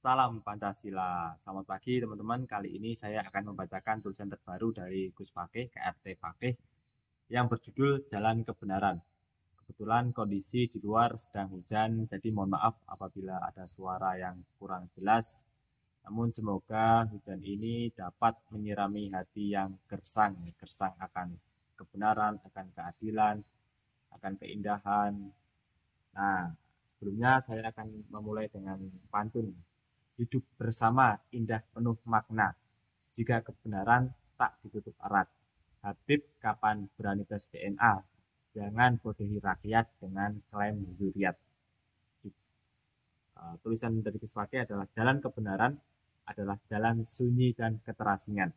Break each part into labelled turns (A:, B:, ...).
A: Salam Pancasila. Selamat pagi teman-teman. Kali ini saya akan membacakan tulisan terbaru dari Gus Fakih, KRT Fakih, yang berjudul Jalan Kebenaran. Kebetulan kondisi di luar sedang hujan, jadi mohon maaf apabila ada suara yang kurang jelas. Namun semoga hujan ini dapat menyirami hati yang gersang, gersang akan kebenaran, akan keadilan, akan keindahan. Nah, sebelumnya saya akan memulai dengan pantun. Hidup bersama indah penuh makna. Jika kebenaran tak ditutup erat. Habib kapan berani tes DNA? Jangan bodohi rakyat dengan klaim zuriat. Tulisan dari Gus Fakih adalah jalan kebenaran adalah jalan sunyi dan keterasingan.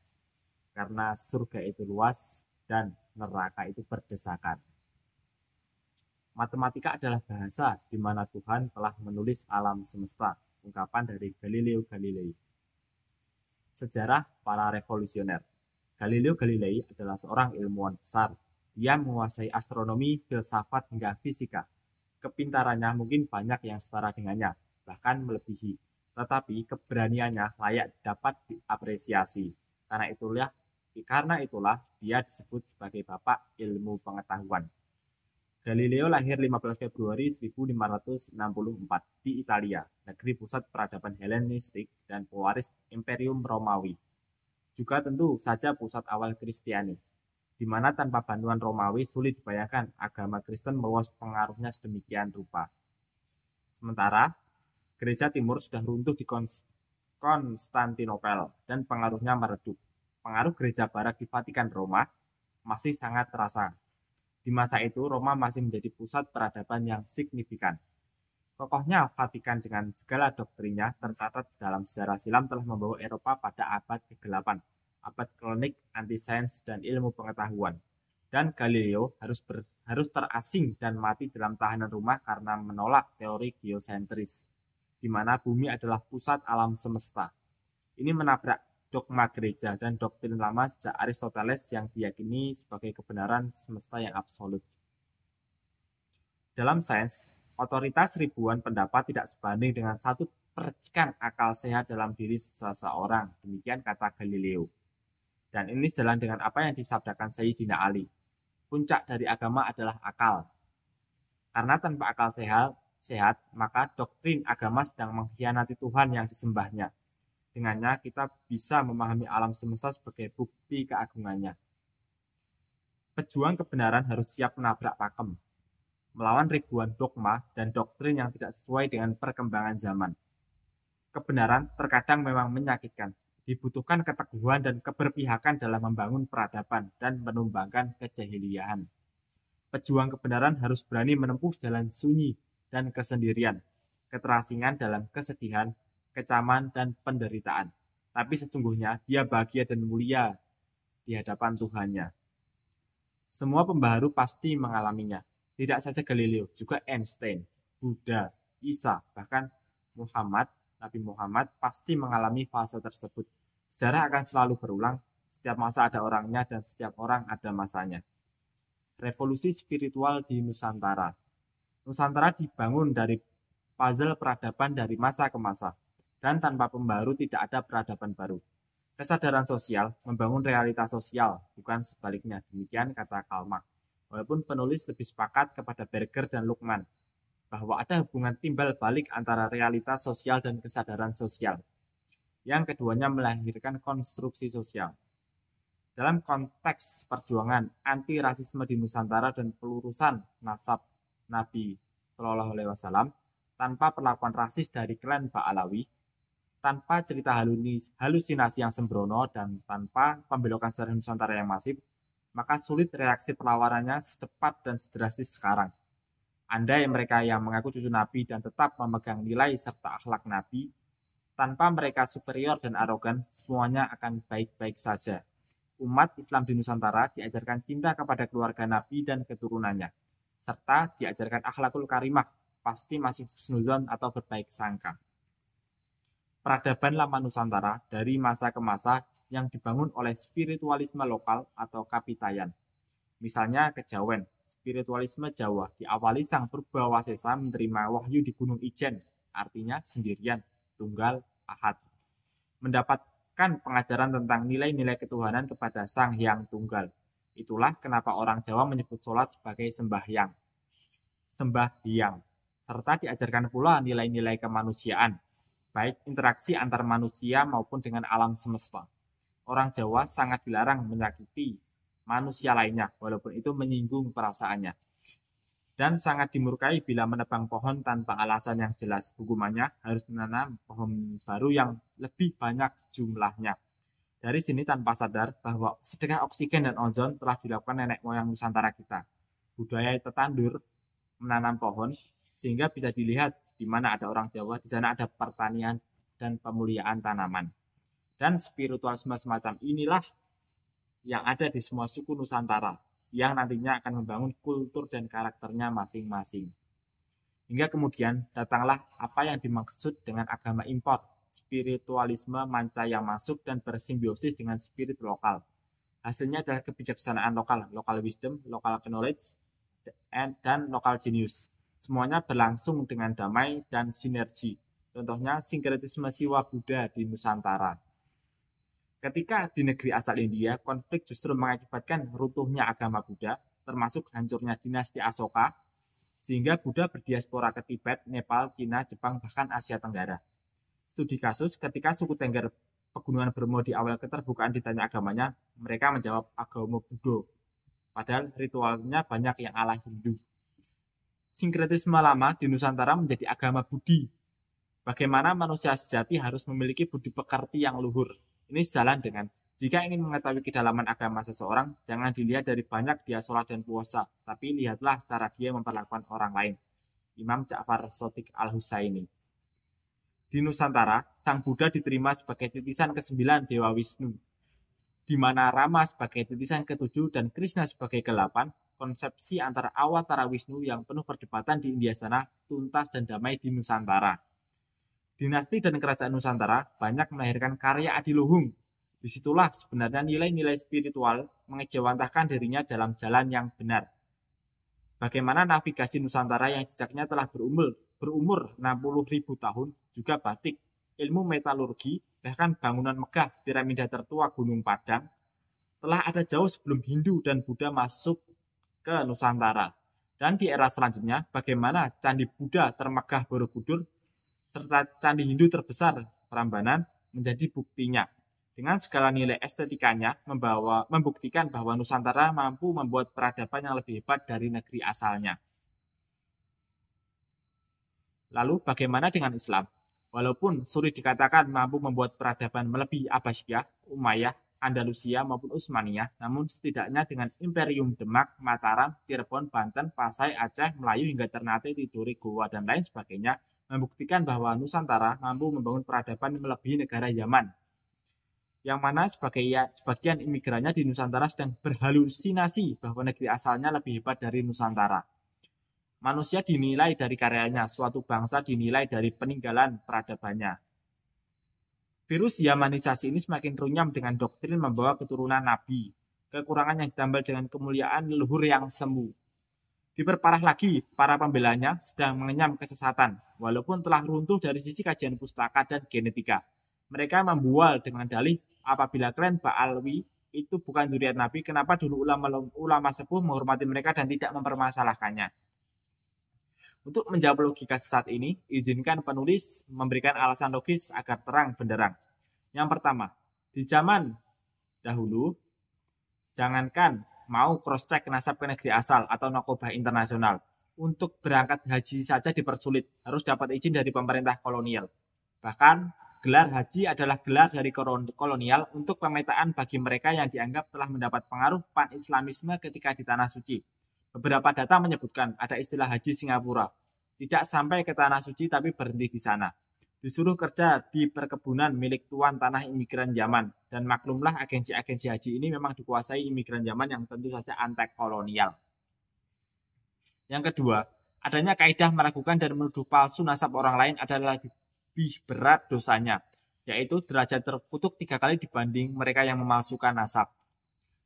A: Karena surga itu luas dan neraka itu berdesakan. Matematika adalah bahasa di mana Tuhan telah menulis alam semesta. Ungkapan dari Galileo Galilei. Sejarah para revolusioner. Galileo Galilei adalah seorang ilmuwan besar. Dia menguasai astronomi, filsafat, hingga fisika. Kepintarannya mungkin banyak yang setara dengannya, bahkan melebihi. Tetapi keberaniannya layak dapat diapresiasi. Karena itulah dia disebut sebagai bapak ilmu pengetahuan. Galileo lahir 15 Februari 1564 di Italia, negeri pusat peradaban Helenistik dan pewaris Imperium Romawi. Juga tentu saja pusat awal Kristiani, di mana tanpa bantuan Romawi sulit dibayangkan agama Kristen meluas pengaruhnya sedemikian rupa. Sementara, gereja timur sudah runtuh di Konstantinopel dan pengaruhnya meredup. Pengaruh gereja barat di Vatikan Roma masih sangat terasa. Di masa itu, Roma masih menjadi pusat peradaban yang signifikan. Kokohnya Vatikan dengan segala doktrinnya tercatat dalam sejarah silam telah membawa Eropa pada abad ke-8, abad klinik, anti-sains, dan ilmu pengetahuan. Dan Galileo harus terasing dan mati dalam tahanan rumah karena menolak teori geosentris, di mana bumi adalah pusat alam semesta. Ini menabrak dogma gereja dan doktrin lama sejak Aristoteles yang diyakini sebagai kebenaran semesta yang absolut. Dalam sains, otoritas ribuan pendapat tidak sebanding dengan satu percikan akal sehat dalam diri seseorang. Demikian kata Galileo. Dan ini sejalan dengan apa yang disabdakan Sayyidina Ali. Puncak dari agama adalah akal. Karena tanpa akal sehat, maka doktrin agama sedang mengkhianati Tuhan yang disembahnya. Dengannya kita bisa memahami alam semesta sebagai bukti keagungannya. Pejuang kebenaran harus siap menabrak pakem, melawan ribuan dogma dan doktrin yang tidak sesuai dengan perkembangan zaman. Kebenaran terkadang memang menyakitkan. Dibutuhkan keteguhan dan keberpihakan dalam membangun peradaban dan menumbangkan kejahiliaan. Pejuang kebenaran harus berani menempuh jalan sunyi dan kesendirian, keterasingan dalam kesedihan, kecaman, dan penderitaan. Tapi sesungguhnya dia bahagia dan mulia di hadapan Tuhannya. Semua pembaharu pasti mengalaminya. Tidak saja Galileo, juga Einstein, Buddha, Isa, bahkan Nabi Muhammad pasti mengalami fase tersebut. Sejarah akan selalu berulang, setiap masa ada orangnya dan setiap orang ada masanya. Revolusi spiritual di Nusantara. Nusantara dibangun dari puzzle peradaban dari masa ke masa, dan tanpa pembaharu tidak ada peradaban baru. Kesadaran sosial membangun realitas sosial, bukan sebaliknya. Demikian kata Karl Marx. Walaupun penulis lebih sepakat kepada Berger dan Luckmann bahwa ada hubungan timbal balik antara realitas sosial dan kesadaran sosial. Yang keduanya melahirkan konstruksi sosial. Dalam konteks perjuangan anti rasisme di Nusantara dan pelurusan nasab Nabi Shallallahu Alaihi Wasallam tanpa perlakuan rasis dari klan Ba'alawi, tanpa cerita halusinasi yang sembrono dan tanpa pembelokan sejarah Nusantara yang masif, maka sulit reaksi perlawanannya secepat dan sedrastis sekarang. Andai mereka yang mengaku cucu Nabi dan tetap memegang nilai serta akhlak Nabi, tanpa mereka superior dan arogan, semuanya akan baik-baik saja. Umat Islam di Nusantara diajarkan cinta kepada keluarga Nabi dan keturunannya, serta diajarkan akhlakul karimah, pasti masih husnuzon atau berbaik sangka. Peradaban lama Nusantara dari masa ke masa yang dibangun oleh spiritualisme lokal atau kapitayan. Misalnya kejawen, spiritualisme Jawa diawali sang Purbawasesa menerima wahyu di Gunung Ijen, artinya sendirian, tunggal, Ahad. Mendapatkan pengajaran tentang nilai-nilai ketuhanan kepada Sang Hyang Tunggal. Itulah kenapa orang Jawa menyebut sholat sebagai sembahyang. Serta diajarkan pula nilai-nilai kemanusiaan, baik interaksi antar manusia maupun dengan alam semesta. Orang Jawa sangat dilarang menyakiti manusia lainnya, walaupun itu menyinggung perasaannya. Dan sangat dimurkai bila menebang pohon tanpa alasan yang jelas. Hukumannya harus menanam pohon baru yang lebih banyak jumlahnya. Dari sini tanpa sadar bahwa sedekah oksigen dan ozon telah dilakukan nenek moyang Nusantara kita. Budaya tetandur, menanam pohon, sehingga bisa dilihat di mana ada orang Jawa, di sana ada pertanian dan pemuliaan tanaman. Dan spiritualisme semacam inilah yang ada di semua suku Nusantara, yang nantinya akan membangun kultur dan karakternya masing-masing. Hingga kemudian datanglah apa yang dimaksud dengan agama impor, spiritualisme manca yang masuk dan bersimbiosis dengan spirit lokal. Hasilnya adalah kebijaksanaan lokal, local wisdom, local knowledge, dan local genius. Semuanya berlangsung dengan damai dan sinergi. Contohnya sinkretisme siwa Buddha di Nusantara. Ketika di negeri asal India, konflik justru mengakibatkan runtuhnya agama Buddha, termasuk hancurnya dinasti Asoka, sehingga Buddha berdiaspora ke Tibet, Nepal, Cina, Jepang, bahkan Asia Tenggara. Studi kasus ketika suku Tengger Pegunungan Bromo di awal keterbukaan ditanya agamanya, mereka menjawab agama Buddha. Padahal ritualnya banyak yang ala Hindu. Sinkretisme lama di Nusantara menjadi agama Budi. Bagaimana manusia sejati harus memiliki budi pekerti yang luhur. Ini sejalan dengan, jika ingin mengetahui kedalaman agama seseorang, jangan dilihat dari banyak dia sholat dan puasa, tapi lihatlah cara dia memperlakukan orang lain. Imam Ja'far Shadiq Al-Husaini. Di Nusantara, Sang Buddha diterima sebagai titisan ke-9 Dewa Wisnu, di mana Rama sebagai titisan ke-7 dan Krishna sebagai ke-8, konsepsi antara awatara Wisnu yang penuh perdebatan di India sana tuntas dan damai di Nusantara. Dinasti dan kerajaan Nusantara banyak melahirkan karya adiluhung. Disitulah sebenarnya nilai-nilai spiritual mengejawantahkan dirinya dalam jalan yang benar. Bagaimana navigasi Nusantara yang jejaknya telah berumur 60.000 tahun, juga batik, ilmu metalurgi, bahkan bangunan megah piramida tertua Gunung Padang, telah ada jauh sebelum Hindu dan Buddha masuk ke Nusantara. Dan di era selanjutnya, bagaimana Candi Buddha termegah Borobudur, serta Candi Hindu terbesar Prambanan menjadi buktinya. Dengan segala nilai estetikanya, membuktikan bahwa Nusantara mampu membuat peradaban yang lebih hebat dari negeri asalnya. Lalu bagaimana dengan Islam? Walaupun sulit dikatakan mampu membuat peradaban melebihi Abbasiyah, Umayyah, Andalusia maupun Utsmaniyah, namun setidaknya dengan Imperium Demak, Mataram, Cirebon, Banten, Pasai, Aceh, Melayu hingga Ternate, Tidore, Goa, dan lain sebagainya, membuktikan bahwa Nusantara mampu membangun peradaban melebihi negara Yaman, yang mana sebagian imigrannya di Nusantara sedang berhalusinasi bahwa negeri asalnya lebih hebat dari Nusantara. Manusia dinilai dari karyanya, suatu bangsa dinilai dari peninggalan peradabannya. Virus Yamanisasi ini semakin runyam dengan doktrin membawa keturunan Nabi, kekurangan yang ditambal dengan kemuliaan leluhur yang semu. Diperparah lagi, para pembelanya sedang mengenyam kesesatan, walaupun telah runtuh dari sisi kajian pustaka dan genetika. Mereka membual dengan dalih, apabila klan Ba'alwi itu bukan zuriat Nabi, kenapa dulu ulama sepuh menghormati mereka dan tidak mempermasalahkannya? Untuk menjawab logika sesat ini, izinkan penulis memberikan alasan logis agar terang benderang. Yang pertama, di zaman dahulu, jangankan mau cross-check nasab ke negeri asal atau nakobah internasional, untuk berangkat haji saja dipersulit, harus dapat izin dari pemerintah kolonial. Bahkan, gelar haji adalah gelar dari kolonial untuk pemetaan bagi mereka yang dianggap telah mendapat pengaruh pan-islamisme ketika di Tanah Suci. Beberapa data menyebutkan ada istilah haji Singapura. Tidak sampai ke Tanah Suci tapi berhenti di sana. Disuruh kerja di perkebunan milik tuan tanah imigran Yaman. Dan maklumlah agensi-agensi haji ini memang dikuasai imigran Yaman yang tentu saja antek kolonial. Yang kedua, adanya kaidah meragukan dan menuduh palsu nasab orang lain adalah lebih berat dosanya, yaitu derajat terkutuk 3 kali dibanding mereka yang memalsukan nasab.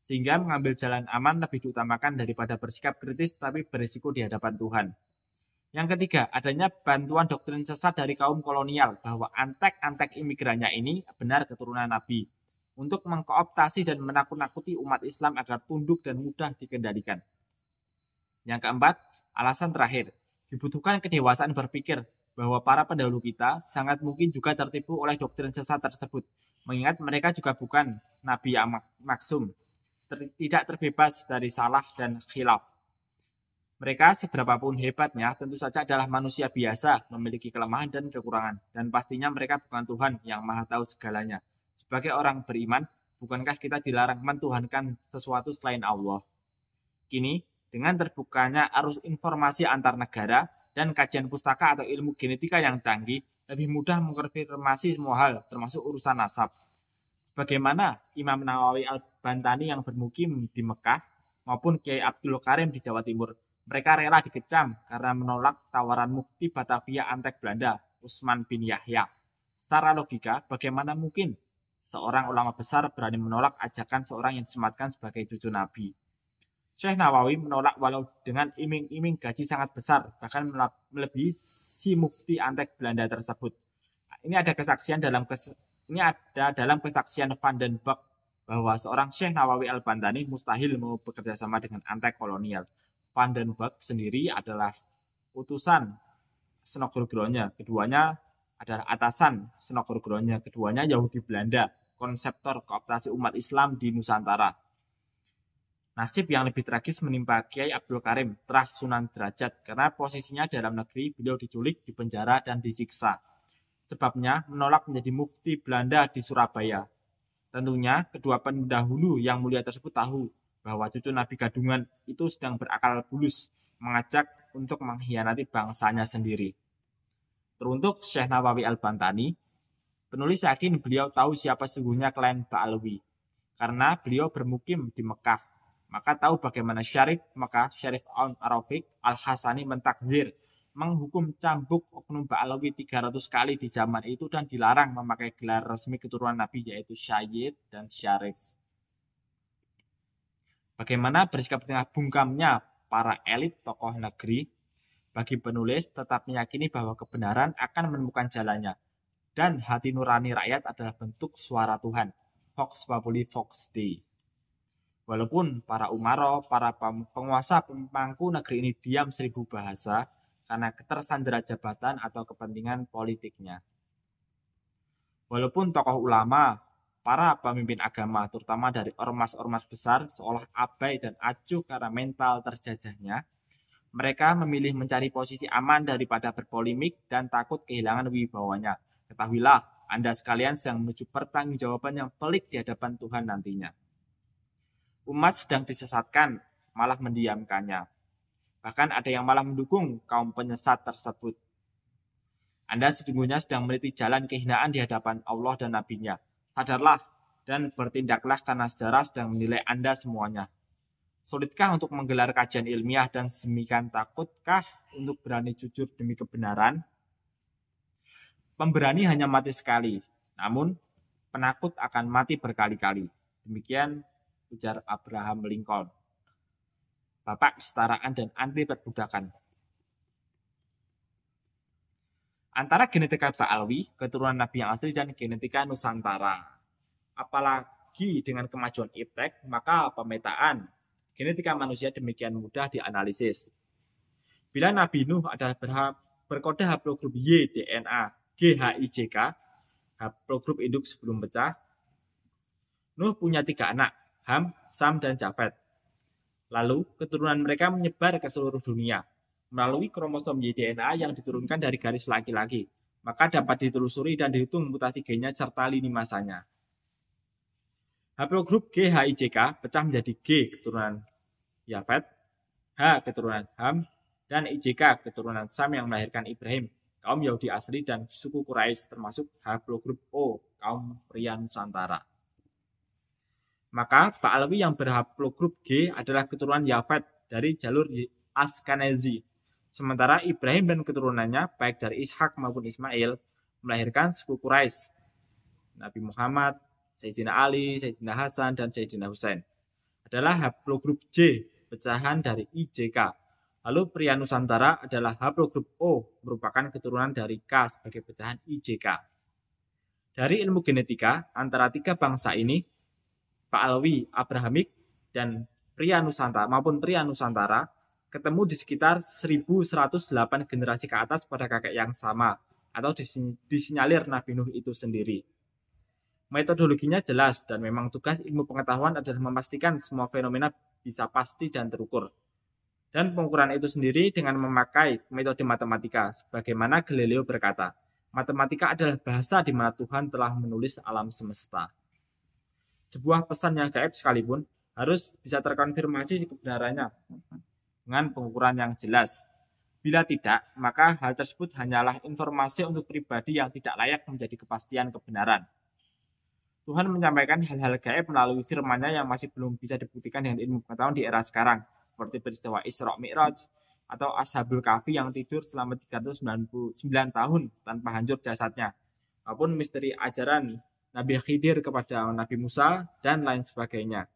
A: Sehingga mengambil jalan aman lebih diutamakan daripada bersikap kritis tapi berisiko di hadapan Tuhan. Yang ketiga, adanya bantuan doktrin sesat dari kaum kolonial bahwa antek-antek imigrannya ini benar keturunan Nabi untuk mengkooptasi dan menakut-nakuti umat Islam agar tunduk dan mudah dikendalikan. Yang keempat, alasan terakhir, dibutuhkan kedewasaan berpikir bahwa para pendahulu kita sangat mungkin juga tertipu oleh doktrin sesat tersebut, mengingat mereka juga bukan Nabi yang maksum, tidak terbebas dari salah dan khilaf. Mereka seberapapun hebatnya tentu saja adalah manusia biasa, memiliki kelemahan dan kekurangan, dan pastinya mereka bukan Tuhan yang maha tahu segalanya. Sebagai orang beriman, bukankah kita dilarang mentuhankan sesuatu selain Allah? Kini, dengan terbukanya arus informasi antar negara dan kajian pustaka atau ilmu genetika yang canggih, lebih mudah mengkonfirmasi semua hal, termasuk urusan nasab. Bagaimana Imam Nawawi Al-Bantani yang bermukim di Mekah maupun Kiai Abdul Karim di Jawa Timur, mereka rela dikecam karena menolak tawaran mufti Batavia Antek Belanda, Usman bin Yahya. Secara logika, bagaimana mungkin seorang ulama besar berani menolak ajakan seorang yang disematkan sebagai cucu Nabi? Syekh Nawawi menolak walau dengan iming-iming gaji sangat besar, bahkan melebihi si mufti Antek Belanda tersebut. Ini ada dalam kesaksian Van den Berg bahwa seorang Syekh Nawawi Al-Bantani mustahil mau bekerja sama dengan antek kolonial. Van den Berg sendiri adalah utusan Senogorgronya, keduanya adalah atasan Senogorgronya, keduanya Yahudi Belanda, konseptor kooptasi umat Islam di Nusantara. Nasib yang lebih tragis menimpa Kiai Abdul Karim, Trah Sunan Derajat, karena posisinya dalam negeri beliau diculik, dipenjara, dan disiksa. Sebabnya menolak menjadi mufti Belanda di Surabaya. Tentunya kedua pendahulu yang mulia tersebut tahu bahwa cucu Nabi Gadungan itu sedang berakal bulus, mengajak untuk mengkhianati bangsanya sendiri. Teruntuk Syekh Nawawi Al-Bantani, penulis yakin beliau tahu siapa sesungguhnya klien Ba'alwi, karena beliau bermukim di Mekah. Maka tahu bagaimana Syarif Mekah, Syarif Al-Rafiq Al-Hasani mentakzir, menghukum cambuk oknum Ba'alawi 300 kali di zaman itu dan dilarang memakai gelar resmi keturunan Nabi yaitu Syed dan Syarif. Bagaimana bersikap tengah bungkamnya para elit tokoh negeri, bagi penulis tetap meyakini bahwa kebenaran akan menemukan jalannya dan hati nurani rakyat adalah bentuk suara Tuhan. Vox Populi Vox Dei. Walaupun para umaro, para penguasa pemangku negeri ini diam 1000 bahasa, karena ketersandera jabatan atau kepentingan politiknya. Walaupun tokoh ulama, para pemimpin agama, terutama dari ormas-ormas besar, seolah abai dan acuh karena mental terjajahnya, mereka memilih mencari posisi aman daripada berpolemik dan takut kehilangan wibawanya. Ketahuilah, Anda sekalian sedang menuju pertanggungjawaban yang pelik di hadapan Tuhan nantinya. Umat sedang disesatkan, malah mendiamkannya. Bahkan ada yang malah mendukung kaum penyesat tersebut. Anda sesungguhnya sedang meneliti jalan kehinaan di hadapan Allah dan Nabi-Nya. Sadarlah dan bertindaklah karena sejarah sedang menilai Anda semuanya. Sulitkah untuk menggelar kajian ilmiah dan sedemikian takutkah untuk berani jujur demi kebenaran? Pemberani hanya mati sekali, namun penakut akan mati berkali-kali. Demikian ujar Abraham Lincoln, bapak kesetaraan dan anti perbudakan. Antara genetika Ba'alwi, keturunan Nabi yang asli, dan genetika Nusantara. Apalagi dengan kemajuan iptek, maka pemetaan genetika manusia demikian mudah dianalisis. Bila Nabi Nuh adalah berkode haplogrup Y DNA GHIJK, haplogrup induk sebelum pecah, Nuh punya 3 anak, Ham, Sam, dan Jafet. Lalu keturunan mereka menyebar ke seluruh dunia melalui kromosom Y-DNA yang diturunkan dari garis laki-laki. Maka dapat ditelusuri dan dihitung mutasi gennya serta lini masanya. Haplogrup GHIJK pecah menjadi G keturunan Yafet, H keturunan Ham, dan IJK keturunan Sam yang melahirkan Ibrahim, kaum Yahudi asli dan suku Quraisy, termasuk haplogrup O, kaum pria Nusantara. Maka Ba'alwi yang berhaplogrup G adalah keturunan Yafet dari jalur Ashkenazi. Sementara Ibrahim dan keturunannya, baik dari Ishak maupun Ismail, melahirkan suku Quraisy, Nabi Muhammad, Sayyidina Ali, Sayyidina Hasan, dan Sayyidina Husain. Adalah haplogrup J, pecahan dari IJK. Lalu pria Nusantara adalah haplogrup O, merupakan keturunan dari K sebagai pecahan IJK. Dari ilmu genetika, antara tiga bangsa ini, Pak Alwi, Abrahamik, dan pria Nusantara, ketemu di sekitar 1108 generasi ke atas pada kakek yang sama, atau disinyalir Nabi Nuh itu sendiri. Metodologinya jelas, dan memang tugas ilmu pengetahuan adalah memastikan semua fenomena bisa pasti dan terukur. Dan pengukuran itu sendiri dengan memakai metode matematika, sebagaimana Galileo berkata, matematika adalah bahasa di mana Tuhan telah menulis alam semesta. Sebuah pesan yang gaib sekalipun harus bisa terkonfirmasi kebenarannya dengan pengukuran yang jelas. Bila tidak, maka hal tersebut hanyalah informasi untuk pribadi yang tidak layak menjadi kepastian kebenaran. Tuhan menyampaikan hal-hal gaib melalui firman-Nya yang masih belum bisa dibuktikan dengan ilmu pengetahuan di era sekarang, seperti peristiwa Isra Mi'raj atau Ashabul Kahfi yang tidur selama 399 tahun tanpa hancur jasadnya, maupun misteri ajaran Nabi Khidir kepada Nabi Musa, dan lain sebagainya.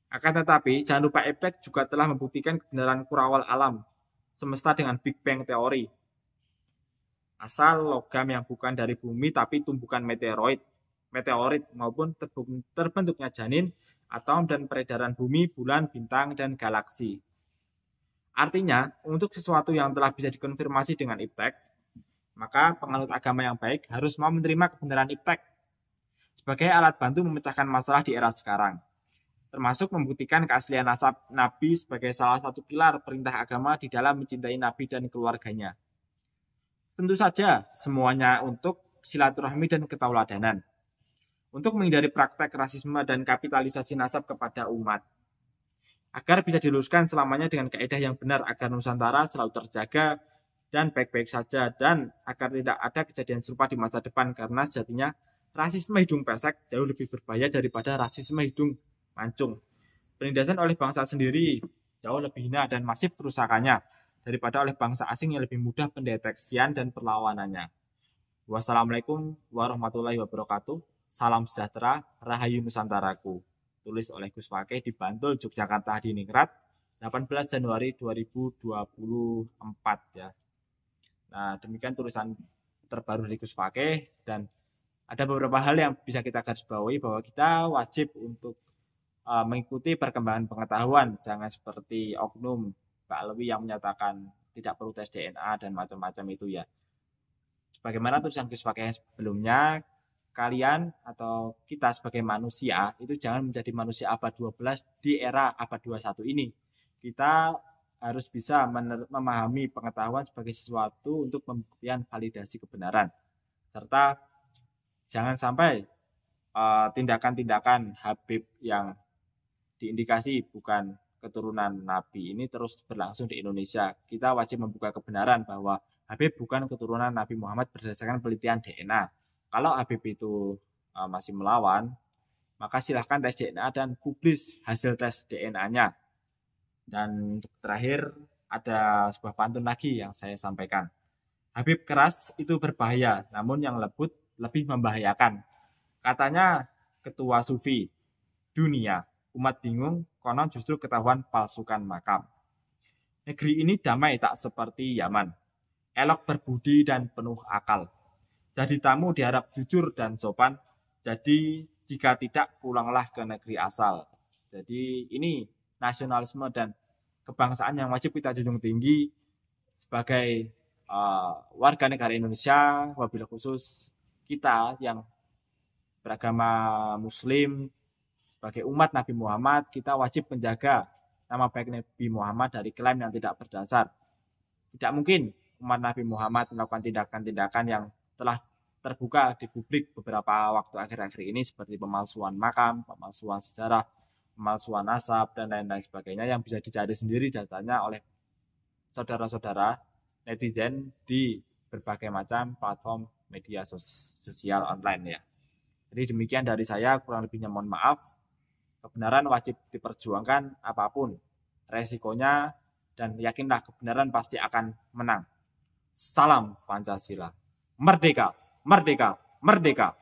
A: Akan tetapi, jangan lupa Eptek juga telah membuktikan kebenaran kurawal alam semesta dengan Big Bang teori. Asal logam yang bukan dari bumi tapi tumbukan meteorit maupun terbentuknya janin, atom, dan peredaran bumi, bulan, bintang, dan galaksi. Artinya, untuk sesuatu yang telah bisa dikonfirmasi dengan Iptek, maka penganut agama yang baik harus mau menerima kebenaran Iptek sebagai alat bantu memecahkan masalah di era sekarang, termasuk membuktikan keaslian nasab Nabi sebagai salah satu pilar perintah agama di dalam mencintai Nabi dan keluarganya. Tentu saja, semuanya untuk silaturahmi dan ketauladanan, untuk menghindari praktek rasisme dan kapitalisasi nasab kepada umat, agar bisa diluruskan selamanya dengan kaidah yang benar, agar Nusantara selalu terjaga dan baik-baik saja, dan agar tidak ada kejadian serupa di masa depan, karena sejatinya rasisme hidung pesek jauh lebih berbahaya daripada rasisme hidung mancung. Penindasan oleh bangsa sendiri jauh lebih hina dan masif kerusakannya daripada oleh bangsa asing yang lebih mudah pendeteksian dan perlawanannya. Wassalamualaikum warahmatullahi wabarakatuh. Salam sejahtera, Rahayu Nusantaraku. Tulis oleh Gus Fakih di Bantul, Yogyakarta, Hadiningrat, 18 Januari 2024 ya. Nah, demikian tulisan terbaru dari Gus Fakih, dan ada beberapa hal yang bisa kita garis bawahi bahwa kita wajib untuk mengikuti perkembangan pengetahuan, jangan seperti oknum Pak Alwi yang menyatakan tidak perlu tes DNA dan macam-macam itu ya. Bagaimana tulisan Gus Fakih sebelumnya, kalian atau kita sebagai manusia itu jangan menjadi manusia abad 12 di era abad 21 ini. Kita harus bisa memahami pengetahuan sebagai sesuatu untuk pembuktian validasi kebenaran, serta jangan sampai tindakan-tindakan Habib yang diindikasi bukan keturunan Nabi ini terus berlangsung di Indonesia. Kita wajib membuka kebenaran bahwa Habib bukan keturunan Nabi Muhammad berdasarkan penelitian DNA. Kalau Habib itu masih melawan, maka silahkan tes DNA dan publis hasil tes DNA-nya. Dan terakhir ada sebuah pantun lagi yang saya sampaikan. Habib keras itu berbahaya, namun yang lembut lebih membahayakan. Katanya ketua sufi dunia, umat bingung, konon justru ketahuan palsukan makam. Negeri ini damai tak seperti Yaman, elok berbudi dan penuh akal. Jadi tamu diharap jujur dan sopan, jadi jika tidak pulanglah ke negeri asal. Jadi ini nasionalisme dan kebangsaan yang wajib kita junjung tinggi sebagai warga negara Indonesia, wabil khusus kita yang beragama Muslim, sebagai umat Nabi Muhammad, kita wajib menjaga nama baik Nabi Muhammad dari klaim yang tidak berdasar. Tidak mungkin umat Nabi Muhammad melakukan tindakan-tindakan yang telah terbuka di publik beberapa waktu akhir-akhir ini, seperti pemalsuan makam, pemalsuan sejarah, pemalsuan nasab, dan lain-lain sebagainya yang bisa dicari sendiri datanya oleh saudara-saudara netizen di berbagai macam platform media sosial online ya. Jadi demikian dari saya, kurang lebihnya mohon maaf. Kebenaran wajib diperjuangkan apapun resikonya, dan yakinlah kebenaran pasti akan menang. Salam Pancasila. Merdeka, merdeka, merdeka.